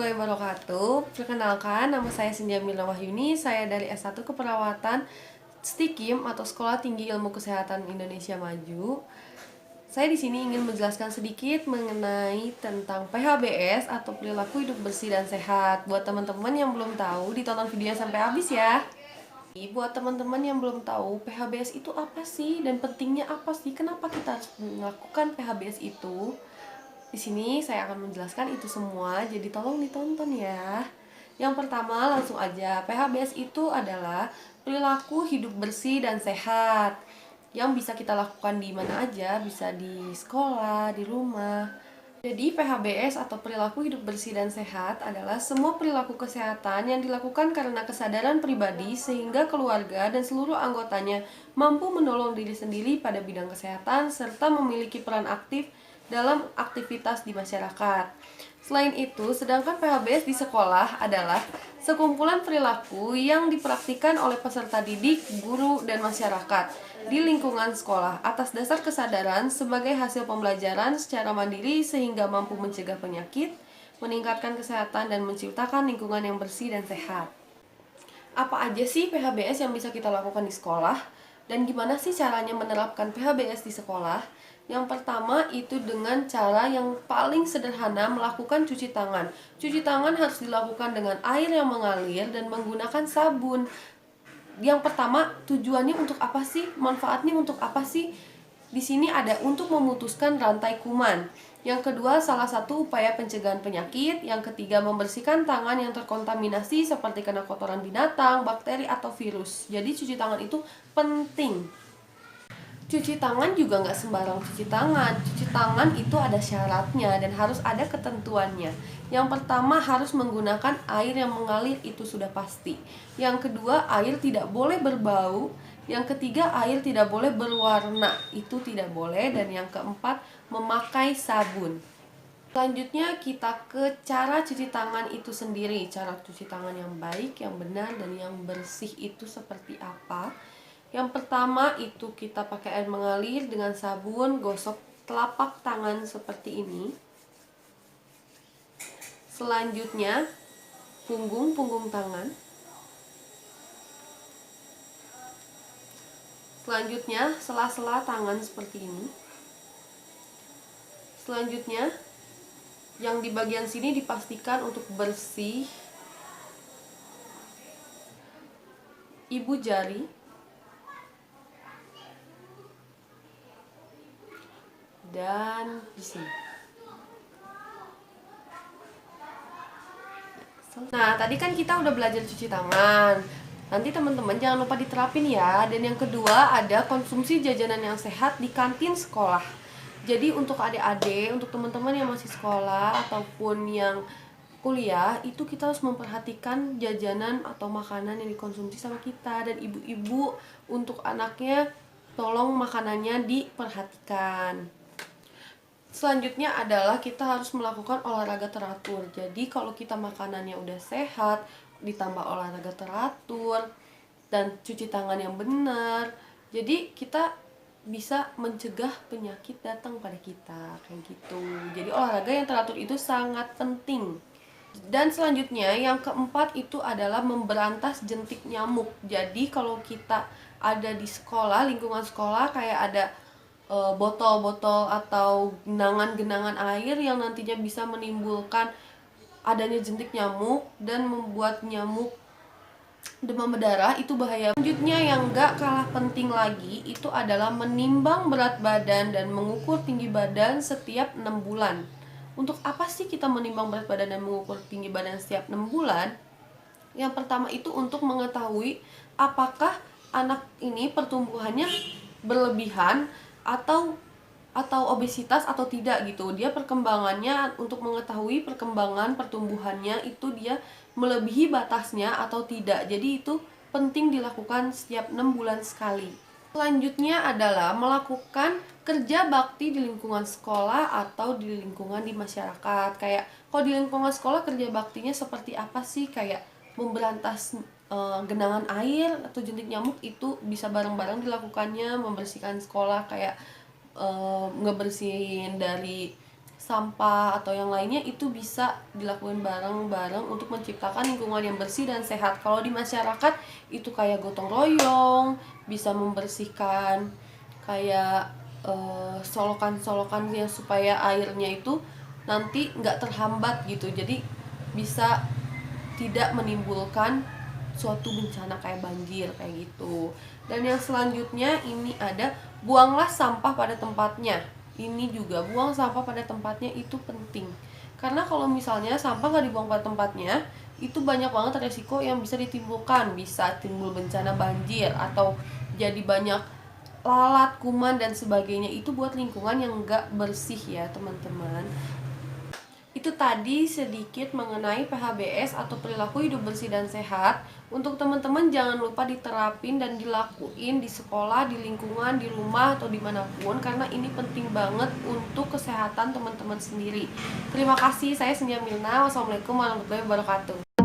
warahmatullahi wabarakatuh. Perkenalkan, nama saya Sinjamila Wahyuni. Saya dari S1 Keperawatan STIKIM atau Sekolah Tinggi Ilmu Kesehatan Indonesia Maju. Saya di sini ingin menjelaskan sedikit mengenai tentang PHBS atau perilaku hidup bersih dan sehat. Buat teman-teman yang belum tahu, ditonton videonya sampai habis ya. Buat teman-teman yang belum tahu, PHBS itu apa sih dan pentingnya apa sih? Kenapa kita harus melakukan PHBS itu? Di sini saya akan menjelaskan itu semua, jadi tolong ditonton ya. Yang pertama, langsung aja. PHBS itu adalah perilaku hidup bersih dan sehat yang bisa kita lakukan di mana aja, bisa di sekolah, di rumah. Jadi PHBS atau perilaku hidup bersih dan sehat adalah semua perilaku kesehatan yang dilakukan karena kesadaran pribadi sehingga keluarga dan seluruh anggotanya mampu menolong diri sendiri pada bidang kesehatan serta memiliki peran aktif dalam aktivitas di masyarakat. Selain itu, sedangkan PHBS di sekolah adalah sekumpulan perilaku yang dipraktikkan oleh peserta didik, guru, dan masyarakat di lingkungan sekolah atas dasar kesadaran sebagai hasil pembelajaran secara mandiri sehingga mampu mencegah penyakit, meningkatkan kesehatan, dan menciptakan lingkungan yang bersih dan sehat. Apa aja sih PHBS yang bisa kita lakukan di sekolah? Dan gimana sih caranya menerapkan PHBS di sekolah? Yang pertama itu dengan cara yang paling sederhana, melakukan cuci tangan. Cuci tangan harus dilakukan dengan air yang mengalir dan menggunakan sabun. Yang pertama, tujuannya untuk apa sih? Manfaatnya untuk apa sih? Di sini ada untuk memutuskan rantai kuman. Yang kedua, salah satu upaya pencegahan penyakit. Yang ketiga, membersihkan tangan yang terkontaminasi seperti kena kotoran binatang, bakteri, atau virus. Jadi cuci tangan itu penting. Cuci tangan juga nggak sembarang cuci tangan. Cuci tangan itu ada syaratnya dan harus ada ketentuannya. Yang pertama, harus menggunakan air yang mengalir, itu sudah pasti. Yang kedua, air tidak boleh berbau. Yang ketiga, air tidak boleh berwarna, itu tidak boleh. Dan yang keempat, memakai sabun. Selanjutnya kita ke cara cuci tangan itu sendiri. Cara cuci tangan yang baik, yang benar, dan yang bersih itu seperti apa? Yang pertama itu kita pakai air mengalir dengan sabun, gosok telapak tangan seperti ini. Selanjutnya punggung tangan. Selanjutnya sela-sela tangan seperti ini. Selanjutnya yang di bagian sini dipastikan untuk bersih. Ibu jari. Dan di sini. Nah, tadi kan kita udah belajar cuci tangan. Nanti teman-teman jangan lupa diterapin ya. Dan yang kedua, ada konsumsi jajanan yang sehat di kantin sekolah. Jadi untuk adik-adik, untuk teman-teman yang masih sekolah ataupun yang kuliah, itu kita harus memperhatikan jajanan atau makanan yang dikonsumsi sama kita. Dan ibu-ibu untuk anaknya, tolong makanannya diperhatikan. Selanjutnya adalah kita harus melakukan olahraga teratur. Jadi kalau kita makanannya udah sehat, ditambah olahraga teratur, dan cuci tangan yang benar, jadi kita bisa mencegah penyakit datang pada kita, kayak gitu. Jadi olahraga yang teratur itu sangat penting. Dan selanjutnya yang keempat itu adalah memberantas jentik nyamuk. Jadi kalau kita ada di sekolah, lingkungan sekolah, kayak ada botol-botol atau genangan-genangan air yang nantinya bisa menimbulkan adanya jentik nyamuk dan membuat nyamuk demam berdarah, itu bahaya. Selanjutnya yang gak kalah penting lagi itu adalah menimbang berat badan dan mengukur tinggi badan setiap 6 bulan. Untuk apa sih kita menimbang berat badan dan mengukur tinggi badan setiap 6 bulan? Yang pertama itu untuk mengetahui apakah anak ini pertumbuhannya berlebihan atau obesitas atau tidak gitu. Dia perkembangannya, untuk mengetahui perkembangan pertumbuhannya itu dia melebihi batasnya atau tidak. Jadi itu penting dilakukan setiap 6 bulan sekali. Selanjutnya adalah melakukan kerja bakti di lingkungan sekolah atau di lingkungan di masyarakat. Kayak kalau di lingkungan sekolah kerja baktinya seperti apa sih? Kayak memberantas genangan air atau jentik nyamuk, itu bisa bareng-bareng dilakukannya. Membersihkan sekolah kayak ngebersihin dari sampah atau yang lainnya itu bisa dilakukan bareng-bareng untuk menciptakan lingkungan yang bersih dan sehat. Kalau di masyarakat itu kayak gotong royong, bisa membersihkan kayak solokan-solokan ya supaya airnya itu nanti nggak terhambat gitu. Jadi bisa tidak menimbulkan suatu bencana kayak banjir kayak gitu. Dan yang selanjutnya ini ada buanglah sampah pada tempatnya. Ini juga buang sampah pada tempatnya itu penting. Karena kalau misalnya sampah nggak dibuang pada tempatnya, itu banyak banget resiko yang bisa ditimbulkan. Bisa timbul bencana banjir atau jadi banyak lalat, kuman dan sebagainya. Itu buat lingkungan yang nggak bersih ya teman-teman. Itu tadi sedikit mengenai PHBS atau perilaku hidup bersih dan sehat. Untuk teman-teman jangan lupa diterapin dan dilakuin di sekolah, di lingkungan, di rumah atau dimanapun, karena ini penting banget untuk kesehatan teman-teman sendiri. Terima kasih, saya Senja Milna. Wassalamualaikum warahmatullahi wabarakatuh.